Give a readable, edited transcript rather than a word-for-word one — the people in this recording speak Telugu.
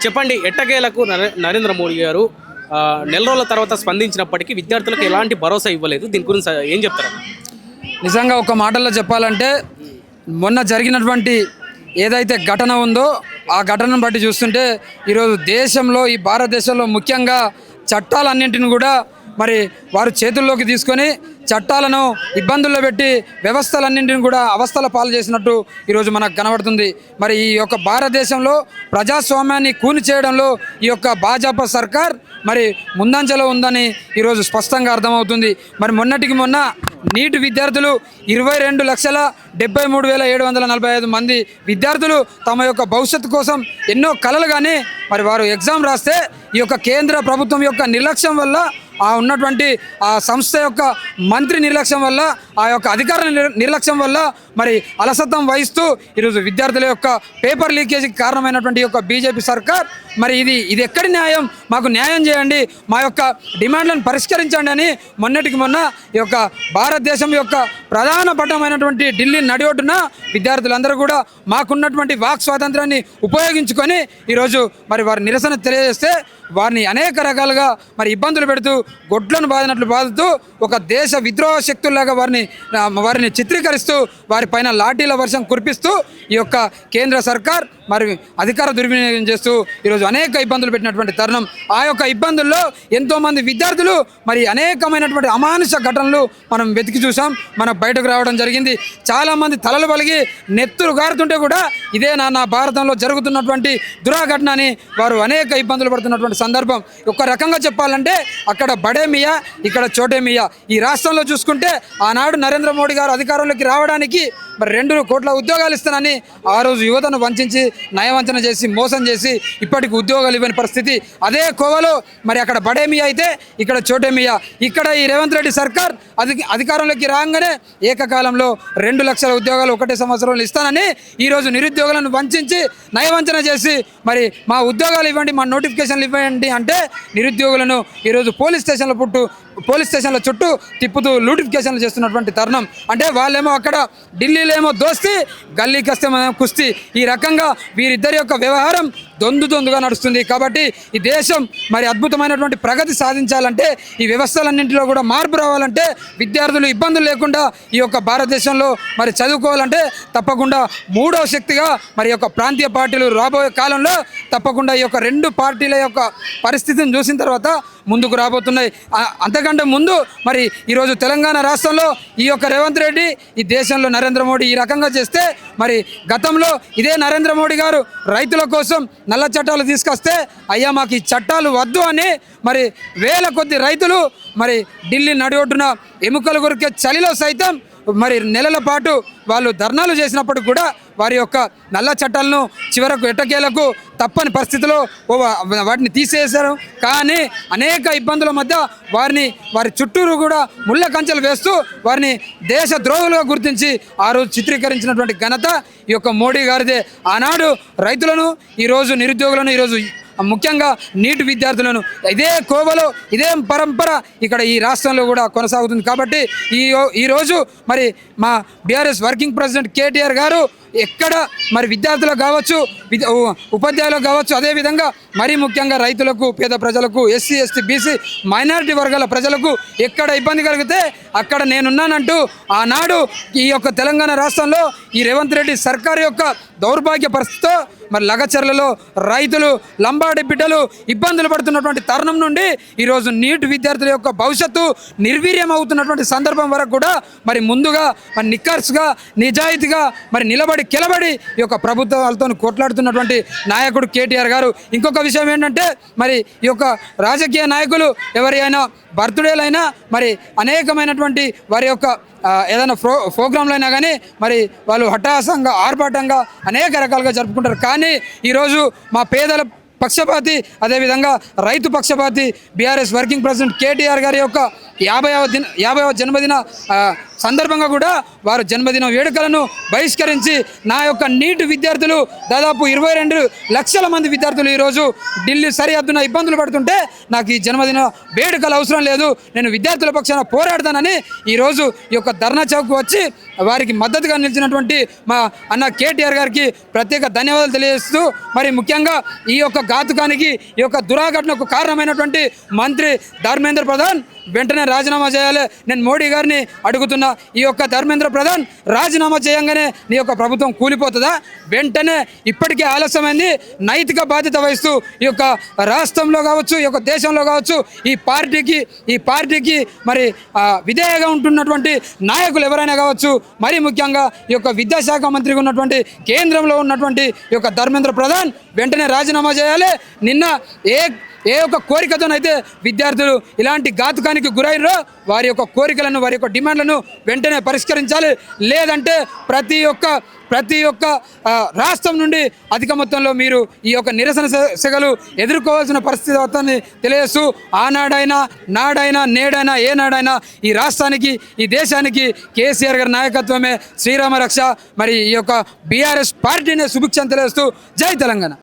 చెప్పండి. ఎట్టకేలకు నరేంద్ర మోడీ గారు నెల రోజుల తర్వాత స్పందించినప్పటికీ విద్యార్థులకు ఎలాంటి భరోసా ఇవ్వలేదు. దీని గురించి ఏం చెప్తారు? నిజంగా ఒక మాటల్లో చెప్పాలంటే మొన్న జరిగినటువంటి ఏదైతే ఘటన ఉందో ఆ ఘటనను బట్టి చూస్తుంటే ఈరోజు దేశంలో ఈ భారతదేశంలో ముఖ్యంగా చట్టాలన్నింటిని కూడా మరి వారు చేతుల్లోకి తీసుకొని చట్టాలను ఇబ్బందుల్లో పెట్టి వ్యవస్థలన్నింటిని కూడా అవస్థల పాలు చేసినట్టు ఈరోజు మనకు కనబడుతుంది. మరి ఈ యొక్క భారతదేశంలో ప్రజాస్వామ్యాన్ని కూని చేయడంలో ఈ యొక్క భాజపా సర్కార్ మరి ముందంజలో ఉందని ఈరోజు స్పష్టంగా అర్థమవుతుంది. మరి మొన్నటికి మొన్న నీట్ విద్యార్థులు 22,73,745 మంది విద్యార్థులు తమ యొక్క భవిష్యత్తు కోసం ఎన్నో కలలు కానీ మరి వారు ఎగ్జామ్ రాస్తే ఈ యొక్క కేంద్ర ప్రభుత్వం యొక్క నిర్లక్ష్యం వల్ల ఉన్నటువంటి ఆ సంస్థ యొక్క మంత్రి నిర్లక్ష్యం వల్ల ఆ యొక్క అధికార నిర్లక్ష్యం వల్ల మరి అలసత్వం వహిస్తూ ఈరోజు విద్యార్థుల యొక్క పేపర్ లీకేజీకి కారణమైనటువంటి యొక్క బీజేపీ సర్కార్ మరి ఇది ఎక్కడి న్యాయం, మాకు న్యాయం చేయండి, మా యొక్క డిమాండ్లను పరిష్కరించండి అని మొన్నటికి మొన్న ఈ యొక్క భారతదేశం యొక్క ప్రధాన పట్టణమైనటువంటి ఢిల్లీ నడిఒడ్డున విద్యార్థులందరూ కూడా మాకున్నటువంటి వాక్ స్వాతంత్రాన్ని ఉపయోగించుకొని ఈరోజు మరి వారి నిరసన తెలియజేస్తే వారిని అనేక రకాలుగా మరి ఇబ్బందులు పెడుతూ గొడ్లను బాదుతూ ఒక దేశ విద్రోహ శక్తుల్లాగా వారిని చిత్రీకరిస్తూ వారిపైన లాఠీల వర్షం కురిపిస్తూ ఈ యొక్క కేంద్ర సర్కార్ మరి అధికార దుర్వినియోగం చేస్తూ ఈరోజు అనేక ఇబ్బందులు పెట్టినటువంటి తరుణం. ఆ యొక్క ఇబ్బందుల్లో ఎంతోమంది విద్యార్థులు మరి అనేకమైనటువంటి అమానుష ఘటనలు మనం వెతికి చూసాం, మనం బయటకు రావడం జరిగింది. చాలామంది తలలు పలిగి నెత్తురు గారుతుంటే కూడా ఇదే నా భారతంలో జరుగుతున్నటువంటి దురాఘటన అని వారు అనేక ఇబ్బందులు పడుతున్నటువంటి సందర్భం. ఒక రకంగా చెప్పాలంటే అక్కడ బడే మియా, ఇక్కడ చోటే మియా. ఈ రాష్ట్రంలో చూసుకుంటే ఆనాడు నరేంద్ర మోడీ గారు అధికారంలోకి రావడానికి మరి 2 కోట్ల ఉద్యోగాలు ఇస్తానని ఆ రోజు యువతను వంచి నయవంచన చేసి మోసం చేసి ఇప్పటికి ఉద్యోగాలు ఇవ్వని పరిస్థితి. అదే కోవలో మరి అక్కడ బడే మియా అయితే ఇక్కడ చోటే మియా. ఇక్కడ ఈ రేవంత్ రెడ్డి సర్కార్ అధికారంలోకి రాగానే ఏకకాలంలో 2 లక్షల ఉద్యోగాలు ఒకటే సంవత్సరంలో ఇస్తానని ఈరోజు నిరుద్యోగులను వంచి నయవంచన చేసి మరి మా ఉద్యోగాలు ఇవ్వండి, మా నోటిఫికేషన్లు ఇవ్వండి అంటే నిరుద్యోగులను ఈరోజు పోలీస్ స్టేషన్ల చుట్టూ తిప్పుతూ నోటిఫికేషన్లు చేస్తున్నటువంటి తరుణం. అంటే వాళ్ళేమో అక్కడ ఢిల్లీలో ఏమో దోస్తి, గల్లీకి వస్తే కుస్తీ. ఈ రకంగా వీరిద్దరి యొక్క వ్యవహారం దొందుగా నడుస్తుంది. కాబట్టి ఈ దేశం మరి అద్భుతమైనటువంటి ప్రగతి సాధించాలంటే ఈ వ్యవస్థలన్నింటిలో కూడా మార్పు రావాలంటే విద్యార్థులు ఇబ్బందులు లేకుండా ఈ యొక్క భారతదేశంలో మరి చదువుకోవాలంటే తప్పకుండా 3వ శక్తిగా మరి యొక్క ప్రాంతీయ పార్టీలు రాబోయే కాలంలో తప్పకుండా ఈ యొక్క 2 పార్టీల యొక్క పరిస్థితిని చూసిన తర్వాత ముందుకు రాబోతున్నాయి. అంతకంటే ముందు మరి ఈరోజు తెలంగాణ రాష్ట్రంలో ఈ యొక్క రేవంత్ రెడ్డి ఈ దేశంలో నరేంద్ర మోడీ ఈ రకంగా చేస్తే మరి గతంలో ఇదే నరేంద్ర మోడీ గారు రైతుల కోసం నల్ల చట్టాలు తీసుకొస్తే అయ్యా మాకు ఈ చట్టాలు వద్దు అని మరి వేల కొద్ది రైతులు మరి ఢిల్లీ నడిఒడ్డున ఎముకలు కొరికే చలిలో సైతం మరి నెలల పాటు వాళ్ళు ధర్నాలు చేసినప్పుడు కూడా వారి యొక్క నల్ల చట్టాలను చివరకు ఎట్టకేలకు తప్పని పరిస్థితిలో వాటిని తీసేశారు. కానీ అనేక ఇబ్బందుల మధ్య వారి చుట్టూరు కూడా ముళ్ళ కంచెలు వేస్తూ వారిని దేశ ద్రోహులుగా గుర్తించి ఆ రోజు చిత్రీకరించినటువంటి ఘనత ఈ యొక్క మోడీ గారిదే. ఆనాడు రైతులను, ఈరోజు నిరుద్యోగులను, ఈరోజు ముఖ్యంగా నీట్ విద్యార్థులను ఇదే కోవలో ఇదే పరంపర ఇక్కడ ఈ రాష్ట్రంలో కూడా కొనసాగుతుంది. కాబట్టి ఈరోజు మరి మా బీఆర్ఎస్ వర్కింగ్ ప్రెసిడెంట్ కేటీఆర్ గారు ఎక్కడ మరి విద్యార్థులకు కావచ్చు, ఉపాధ్యాయులకు కావచ్చు, అదేవిధంగా మరీ ముఖ్యంగా రైతులకు, పేద ప్రజలకు, ఎస్సీ ఎస్టీ బీసీ మైనారిటీ వర్గాల ప్రజలకు ఎక్కడ ఇబ్బంది కలిగితే అక్కడ నేనున్నానంటూ ఆనాడు ఈ యొక్క తెలంగాణ రాష్ట్రంలో ఈ రేవంత్ రెడ్డి సర్కారు యొక్క దౌర్భాగ్య పరిస్థితితో మరి లగచర్లలో రైతులు, లంబాడి బిడ్డలు ఇబ్బందులు పడుతున్నటువంటి తరుణం నుండి ఈరోజు నీట్ విద్యార్థుల యొక్క భవిష్యత్తు నిర్వీర్యం అవుతున్నటువంటి సందర్భం వరకు కూడా మరి ముందుగా మరి నిక్కర్స్గా నిజాయితీగా మరి కిలబడి ఈ యొక్క ప్రభుత్వాలతో కొట్లాడుతున్నటువంటి నాయకుడు కేటీఆర్ గారు. ఇంకొక విషయం ఏంటంటే మరి ఈ యొక్క రాజకీయ నాయకులు ఎవరైనా బర్త్డేలైనా మరి అనేకమైనటువంటి వారి యొక్క ఏదైనా ప్రోగ్రాంలు అయినా కానీ మరి వాళ్ళు హఠాసంగా ఆర్భాటంగా అనేక రకాలుగా జరుపుకుంటారు. కానీ ఈరోజు మా పేదల పక్షపాతి, అదేవిధంగా రైతు పక్షపాతి బీఆర్ఎస్ వర్కింగ్ ప్రెసిడెంట్ కేటీఆర్ గారి యొక్క 50వ జన్మదిన సందర్భంగా కూడా వారు జన్మదిన వేడుకలను బహిష్కరించి నా యొక్క నీట్ విద్యార్థులు దాదాపు 22 లక్షల మంది విద్యార్థులు ఈరోజు ఢిల్లీ సరిహద్దున ఇబ్బందులు పడుతుంటే నాకు ఈ జన్మదిన వేడుకలు అవసరం లేదు, నేను విద్యార్థుల పక్షాన పోరాడతానని ఈరోజు ఈ యొక్క ధర్నా చౌక్ వచ్చి వారికి మద్దతుగా నిలిచినటువంటి మా అన్న కేటీఆర్ గారికి ప్రత్యేక ధన్యవాదాలు తెలియజేస్తూ మరి ముఖ్యంగా ఈ యొక్క ఘాతుకానికి ఈ యొక్క దురాఘటనకు కారణమైనటువంటి మంత్రి ధర్మేంద్ర ప్రధాన్ వెంటనే రాజీనామా చేయాలి. నేను మోడీ గారిని అడుగుతున్నా, ఈ యొక్క ధర్మేంద్ర ప్రధాన్ రాజీనామా చేయంగానే నీ యొక్క ప్రభుత్వం కూలిపోతుందా? వెంటనే ఇప్పటికే ఆలస్యమైంది. నైతిక బాధ్యత వహిస్తూ ఈ యొక్క రాష్ట్రంలో కావచ్చు, ఈ యొక్క దేశంలో కావచ్చు, ఈ పార్టీకి మరి విధేయంగా ఉంటున్నటువంటి నాయకులు ఎవరైనా కావచ్చు, మరీ ముఖ్యంగా ఈ యొక్క విద్యాశాఖ మంత్రిగా ఉన్నటువంటి కేంద్రంలో ఉన్నటువంటి ఈ యొక్క ధర్మేంద్ర ప్రధాన్ వెంటనే రాజీనామా చేయాలి. నిన్న ఏ ఒక్క కోరికతోనైతే విద్యార్థులు ఇలాంటి ఘాతుకానికి గురైనరో వారి యొక్క కోరికలను, వారి యొక్క డిమాండ్లను వెంటనే పరిష్కరించాలి. లేదంటే ప్రతి ఒక్క రాష్ట్రం నుండి అధిక మొత్తంలో మీరు ఈ యొక్క నిరసన సెగలు ఎదుర్కోవాల్సిన పరిస్థితి అవుతుందని తెలియజేస్తూ, ఆనాడైనా నాడైనా నేడైనా ఏనాడైనా ఈ రాష్ట్రానికి, ఈ దేశానికి కేసీఆర్ గారి నాయకత్వమే శ్రీరామ రక్ష. మరి ఈ యొక్క బీఆర్ఎస్ పార్టీనే సుభిక్షం తెలియజేస్తూ జై తెలంగాణ.